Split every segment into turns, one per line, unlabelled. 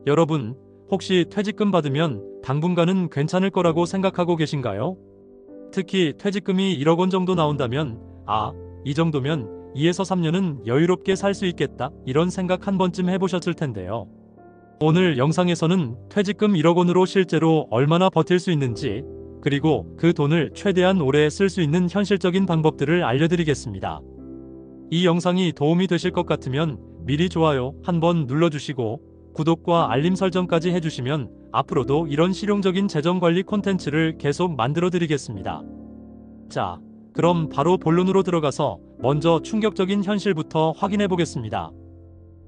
여러분, 혹시 퇴직금 받으면 당분간은 괜찮을 거라고 생각하고 계신가요? 특히 퇴직금이 1억 원 정도 나온다면, 이 정도면 2에서 3년은 여유롭게 살 수 있겠다, 이런 생각 한 번쯤 해보셨을 텐데요. 오늘 영상에서는 퇴직금 1억 원으로 실제로 얼마나 버틸 수 있는지, 그리고 그 돈을 최대한 오래 쓸 수 있는 현실적인 방법들을 알려드리겠습니다. 이 영상이 도움이 되실 것 같으면 미리 좋아요 한번 눌러주시고 구독과 알림 설정까지 해주시면 앞으로도 이런 실용적인 재정관리 콘텐츠를 계속 만들어 드리겠습니다. 자, 그럼 바로 본론으로 들어가서 먼저 충격적인 현실부터 확인해 보겠습니다.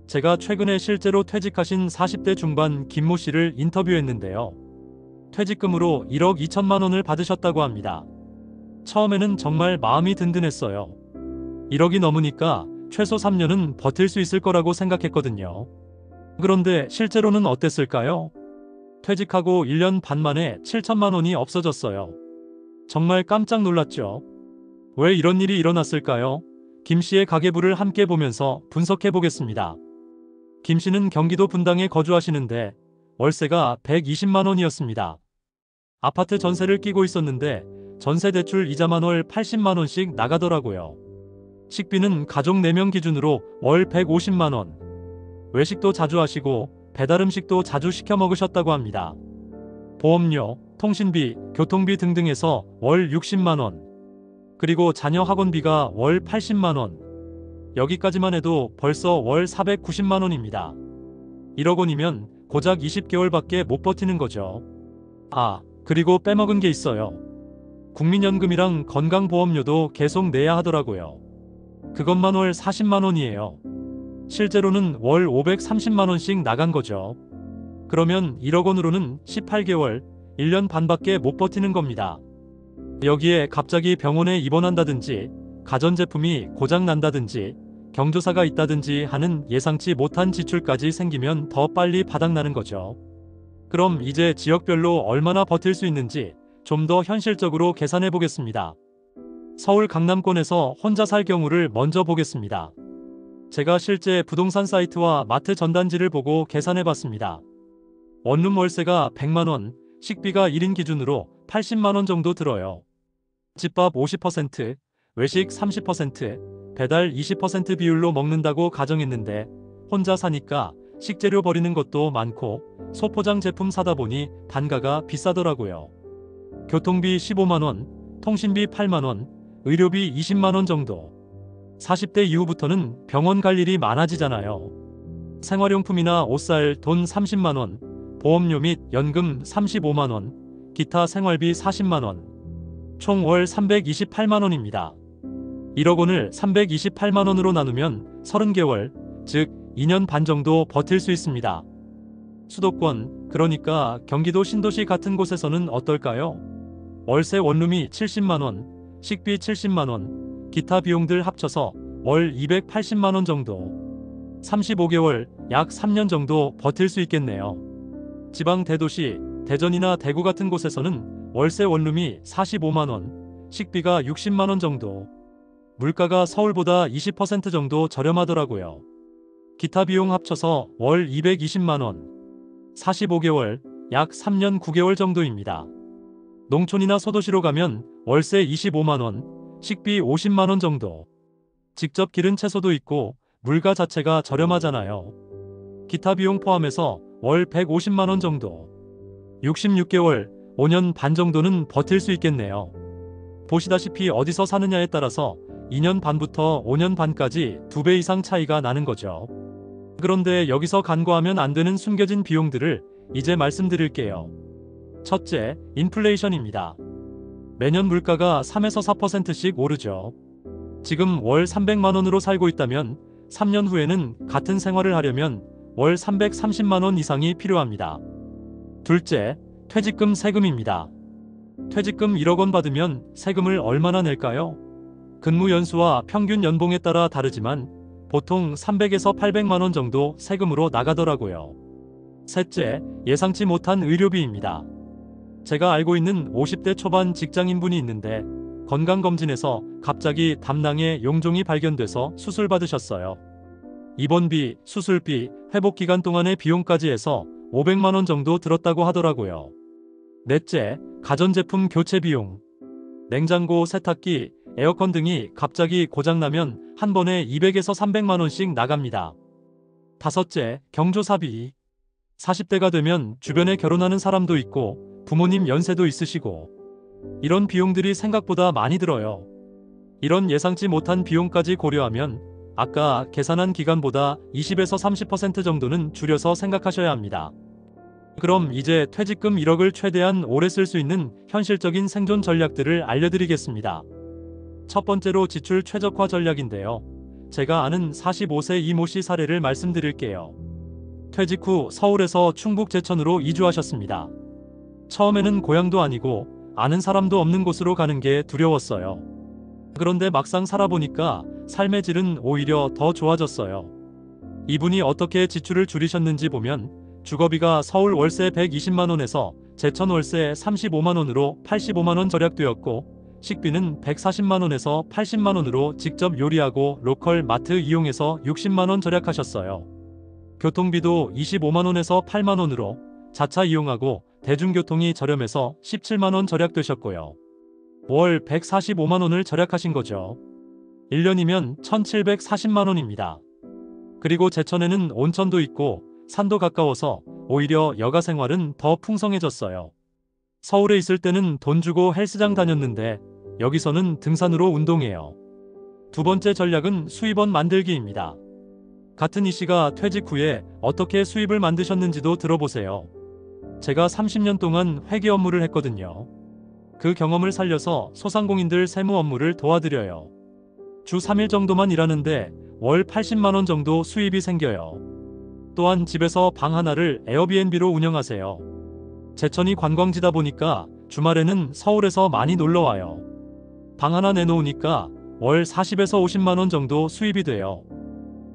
제가 최근에 실제로 퇴직하신 40대 중반 김모 씨를 인터뷰했는데요. 퇴직금으로 1억 2천만 원을 받으셨다고 합니다. 처음에는 정말 마음이 든든했어요. 1억이 넘으니까 최소 3년은 버틸 수 있을 거라고 생각했거든요. 그런데 실제로는 어땠을까요? 퇴직하고 1년 반 만에 7천만 원이 없어졌어요. 정말 깜짝 놀랐죠. 왜 이런 일이 일어났을까요? 김 씨의 가계부를 함께 보면서 분석해 보겠습니다. 김 씨는 경기도 분당에 거주하시는데 월세가 120만 원이었습니다. 아파트 전세를 끼고 있었는데 전세 대출 이자만 월 80만 원씩 나가더라고요. 식비는 가족 4명 기준으로 월 150만 원. 외식도 자주 하시고 배달 음식도 자주 시켜 먹으셨다고 합니다. 보험료, 통신비, 교통비 등등해서 월 60만 원. 그리고 자녀 학원비가 월 80만 원. 여기까지만 해도 벌써 월 490만 원입니다. 1억 원이면 고작 20개월밖에 못 버티는 거죠. 그리고 빼먹은 게 있어요. 국민연금이랑 건강보험료도 계속 내야 하더라고요. 그것만 월 40만 원이에요. 실제로는 월 530만 원씩 나간 거죠. 그러면 1억 원으로는 18개월, 1년 반밖에 못 버티는 겁니다. 여기에 갑자기 병원에 입원한다든지, 가전제품이 고장난다든지, 경조사가 있다든지 하는 예상치 못한 지출까지 생기면 더 빨리 바닥나는 거죠. 그럼 이제 지역별로 얼마나 버틸 수 있는지 좀 더 현실적으로 계산해 보겠습니다. 서울 강남권에서 혼자 살 경우를 먼저 보겠습니다. 제가 실제 부동산 사이트와 마트 전단지를 보고 계산해 봤습니다. 원룸 월세가 100만 원, 식비가 1인 기준으로 80만 원 정도 들어요. 집밥 50%, 외식 30%, 배달 20% 비율로 먹는다고 가정했는데 혼자 사니까 식재료 버리는 것도 많고 소포장 제품 사다 보니 단가가 비싸더라고요. 교통비 15만 원, 통신비 8만 원, 의료비 20만 원 정도. 40대 이후부터는 병원 갈 일이 많아지잖아요. 생활용품이나 옷 살 돈 30만 원, 보험료 및 연금 35만 원, 기타 생활비 40만 원. 총 월 328만 원입니다. 1억 원을 328만 원으로 나누면 30개월, 즉 2년 반 정도 버틸 수 있습니다. 수도권, 그러니까 경기도 신도시 같은 곳에서는 어떨까요? 월세 원룸이 70만 원, 식비 70만 원, 기타 비용들 합쳐서 월 280만 원 정도. 35개월, 약 3년 정도 버틸 수 있겠네요. 지방 대도시, 대전이나 대구 같은 곳에서는 월세 원룸이 45만 원, 식비가 60만 원 정도. 물가가 서울보다 20% 정도 저렴하더라고요. 기타 비용 합쳐서 월 220만 원. 45개월, 약 3년 9개월 정도입니다. 농촌이나 소도시로 가면 월세 25만 원, 식비 50만 원 정도. 직접 기른 채소도 있고 물가 자체가 저렴하잖아요. 기타 비용 포함해서 월 150만 원 정도. 66개월, 5년 반 정도는 버틸 수 있겠네요. 보시다시피 어디서 사느냐에 따라서 2년 반부터 5년 반까지 2배 이상 차이가 나는 거죠. 그런데 여기서 간과하면 안 되는 숨겨진 비용들을 이제 말씀드릴게요. 첫째, 인플레이션입니다. 매년 물가가 3에서 4%씩 오르죠. 지금 월 300만 원으로 살고 있다면 3년 후에는 같은 생활을 하려면 월 330만 원 이상이 필요합니다. 둘째, 퇴직금 세금입니다. 퇴직금 1억 원 받으면 세금을 얼마나 낼까요? 근무 연수와 평균 연봉에 따라 다르지만 보통 300에서 800만 원 정도 세금으로 나가더라고요. 셋째, 예상치 못한 의료비입니다. 제가 알고 있는 50대 초반 직장인분이 있는데 건강검진에서 갑자기 담낭에 용종이 발견돼서 수술받으셨어요. 입원비, 수술비, 회복기간 동안의 비용까지 해서 500만 원 정도 들었다고 하더라고요. 넷째, 가전제품 교체 비용. 냉장고, 세탁기, 에어컨 등이 갑자기 고장나면 한 번에 200에서 300만 원씩 나갑니다. 다섯째, 경조사비. 40대가 되면 주변에 결혼하는 사람도 있고 부모님 연세도 있으시고 이런 비용들이 생각보다 많이 들어요. 이런 예상치 못한 비용까지 고려하면 아까 계산한 기간보다 20에서 30% 정도는 줄여서 생각하셔야 합니다. 그럼 이제 퇴직금 1억을 최대한 오래 쓸 수 있는 현실적인 생존 전략들을 알려드리겠습니다. 첫 번째로 지출 최적화 전략인데요. 제가 아는 45세 이모 씨 사례를 말씀드릴게요. 퇴직 후 서울에서 충북 제천으로 이주하셨습니다. 처음에는 고향도 아니고 아는 사람도 없는 곳으로 가는 게 두려웠어요. 그런데 막상 살아보니까 삶의 질은 오히려 더 좋아졌어요. 이분이 어떻게 지출을 줄이셨는지 보면 주거비가 서울 월세 120만 원에서 제천 월세 35만 원으로 85만 원 절약되었고 식비는 140만 원에서 80만 원으로 직접 요리하고 로컬 마트 이용해서 60만 원 절약하셨어요. 교통비도 25만 원에서 8만 원으로 자차 이용하고 대중교통이 저렴해서 17만 원 절약되셨고요. 월 145만 원을 절약하신 거죠. 1년이면 1740만 원입니다. 그리고 제천에는 온천도 있고 산도 가까워서 오히려 여가 생활은 더 풍성해졌어요. 서울에 있을 때는 돈 주고 헬스장 다녔는데 여기서는 등산으로 운동해요. 두 번째 전략은 수입원 만들기입니다. 같은 이 씨가 퇴직 후에 어떻게 수입을 만드셨는지도 들어보세요. 제가 30년 동안 회계 업무를 했거든요. 그 경험을 살려서 소상공인들 세무 업무를 도와드려요. 주 3일 정도만 일하는데 월 80만 원 정도 수입이 생겨요. 또한 집에서 방 하나를 에어비앤비로 운영하세요. 제천이 관광지다 보니까 주말에는 서울에서 많이 놀러와요. 방 하나 내놓으니까 월 40에서 50만 원 정도 수입이 돼요.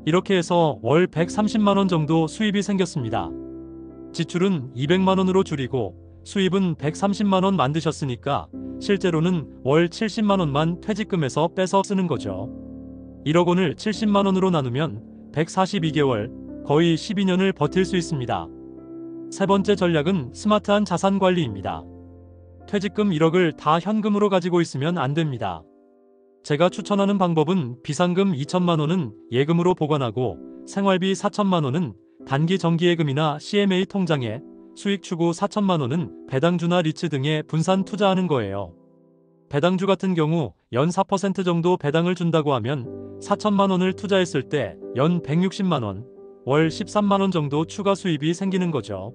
이렇게 해서 월 130만 원 정도 수입이 생겼습니다. 지출은 200만 원으로 줄이고 수입은 130만 원 만드셨으니까 실제로는 월 70만 원만 퇴직금에서 빼서 쓰는 거죠. 1억 원을 70만 원으로 나누면 142개월, 거의 12년을 버틸 수 있습니다. 세 번째 전략은 스마트한 자산 관리입니다. 퇴직금 1억을 다 현금으로 가지고 있으면 안 됩니다. 제가 추천하는 방법은 비상금 2천만 원은 예금으로 보관하고 생활비 4천만 원은 단기 정기예금이나 CMA 통장에 수익 추구 4천만 원은 배당주나 리츠 등에 분산 투자하는 거예요. 배당주 같은 경우 연 4% 정도 배당을 준다고 하면 4천만 원을 투자했을 때 연 160만 원, 월 13만 원 정도 추가 수입이 생기는 거죠.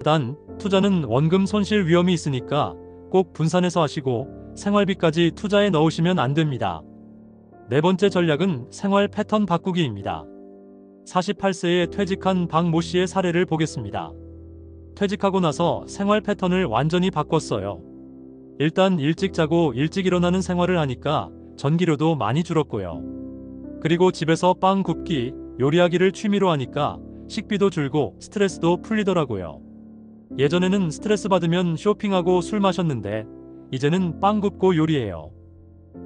단, 투자는 원금 손실 위험이 있으니까 꼭 분산해서 하시고 생활비까지 투자에 넣으시면 안 됩니다. 네 번째 전략은 생활 패턴 바꾸기입니다. 48세에 퇴직한 박모 씨의 사례를 보겠습니다. 퇴직하고 나서 생활 패턴을 완전히 바꿨어요. 일단 일찍 자고 일찍 일어나는 생활을 하니까 전기료도 많이 줄었고요. 그리고 집에서 빵 굽기, 요리하기를 취미로 하니까 식비도 줄고 스트레스도 풀리더라고요. 예전에는 스트레스 받으면 쇼핑하고 술 마셨는데 이제는 빵 굽고 요리해요.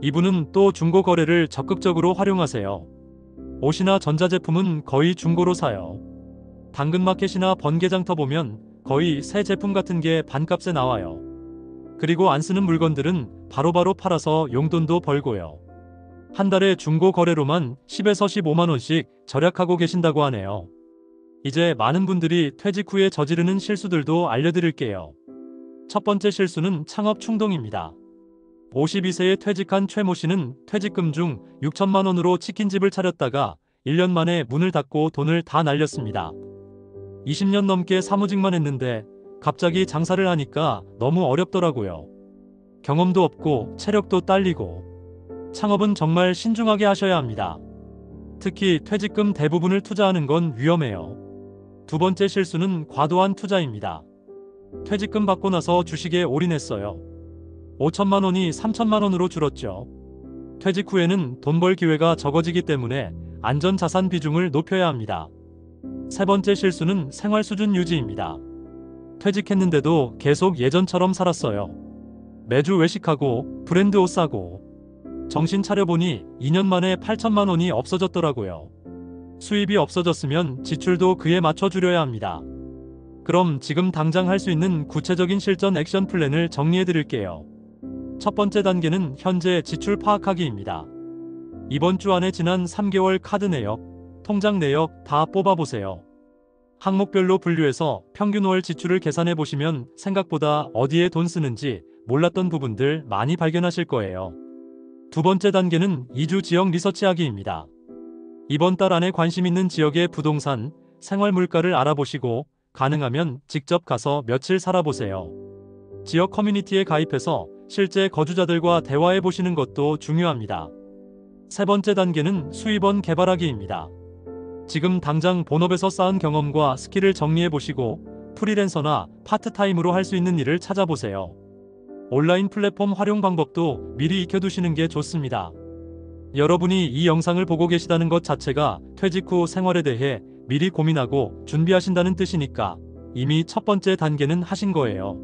이분은 또 중고 거래를 적극적으로 활용하세요. 옷이나 전자제품은 거의 중고로 사요. 당근마켓이나 번개장터 보면 거의 새 제품 같은 게 반값에 나와요. 그리고 안 쓰는 물건들은 바로바로 팔아서 용돈도 벌고요. 한 달에 중고 거래로만 10에서 15만 원씩 절약하고 계신다고 하네요. 이제 많은 분들이 퇴직 후에 저지르는 실수들도 알려드릴게요. 첫 번째 실수는 창업 충동입니다. 52세에 퇴직한 최모 씨는 퇴직금 중 6천만 원으로 치킨집을 차렸다가 1년 만에 문을 닫고 돈을 다 날렸습니다. 20년 넘게 사무직만 했는데 갑자기 장사를 하니까 너무 어렵더라고요. 경험도 없고 체력도 딸리고. 창업은 정말 신중하게 하셔야 합니다. 특히 퇴직금 대부분을 투자하는 건 위험해요. 두 번째 실수는 과도한 투자입니다. 퇴직금 받고 나서 주식에 올인했어요. 5천만 원이 3천만 원으로 줄었죠. 퇴직 후에는 돈 벌 기회가 적어지기 때문에 안전자산 비중을 높여야 합니다. 세 번째 실수는 생활 수준 유지입니다. 퇴직했는데도 계속 예전처럼 살았어요. 매주 외식하고 브랜드 옷 사고. 정신 차려보니 2년 만에 8천만 원이 없어졌더라고요. 수입이 없어졌으면 지출도 그에 맞춰 줄여야 합니다. 그럼 지금 당장 할 수 있는 구체적인 실전 액션 플랜을 정리해 드릴게요. 첫 번째 단계는 현재 지출 파악하기입니다. 이번 주 안에 지난 3개월 카드 내역, 통장 내역 다 뽑아보세요. 항목별로 분류해서 평균 월 지출을 계산해 보시면 생각보다 어디에 돈 쓰는지 몰랐던 부분들 많이 발견하실 거예요. 두 번째 단계는 2주 지역 리서치하기입니다. 이번 달 안에 관심 있는 지역의 부동산, 생활 물가를 알아보시고 가능하면 직접 가서 며칠 살아보세요. 지역 커뮤니티에 가입해서 실제 거주자들과 대화해 보시는 것도 중요합니다. 세 번째 단계는 수입원 개발하기입니다. 지금 당장 본업에서 쌓은 경험과 스킬을 정리해 보시고 프리랜서나 파트타임으로 할 수 있는 일을 찾아보세요. 온라인 플랫폼 활용 방법도 미리 익혀두시는 게 좋습니다. 여러분이 이 영상을 보고 계시다는 것 자체가 퇴직 후 생활에 대해 미리 고민하고 준비하신다는 뜻이니까 이미 첫 번째 단계는 하신 거예요.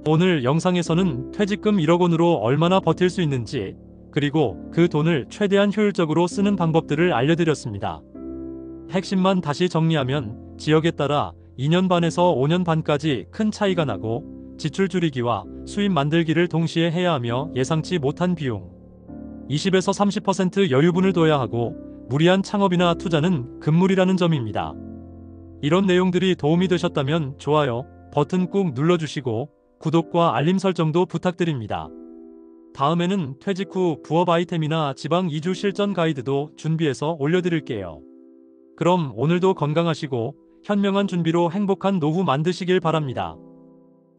오늘 영상에서는 퇴직금 1억 원으로 얼마나 버틸 수 있는지, 그리고 그 돈을 최대한 효율적으로 쓰는 방법들을 알려드렸습니다. 핵심만 다시 정리하면 지역에 따라 2년 반에서 5년 반까지 큰 차이가 나고 지출 줄이기와 수입 만들기를 동시에 해야 하며 예상치 못한 비용 20에서 30% 여유분을 둬야 하고 무리한 창업이나 투자는 금물이라는 점입니다. 이런 내용들이 도움이 되셨다면 좋아요 버튼 꾹 눌러주시고 구독과 알림 설정도 부탁드립니다. 다음에는 퇴직 후 부업 아이템이나 지방 이주 실전 가이드도 준비해서 올려드릴게요. 그럼 오늘도 건강하시고 현명한 준비로 행복한 노후 만드시길 바랍니다.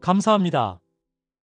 감사합니다.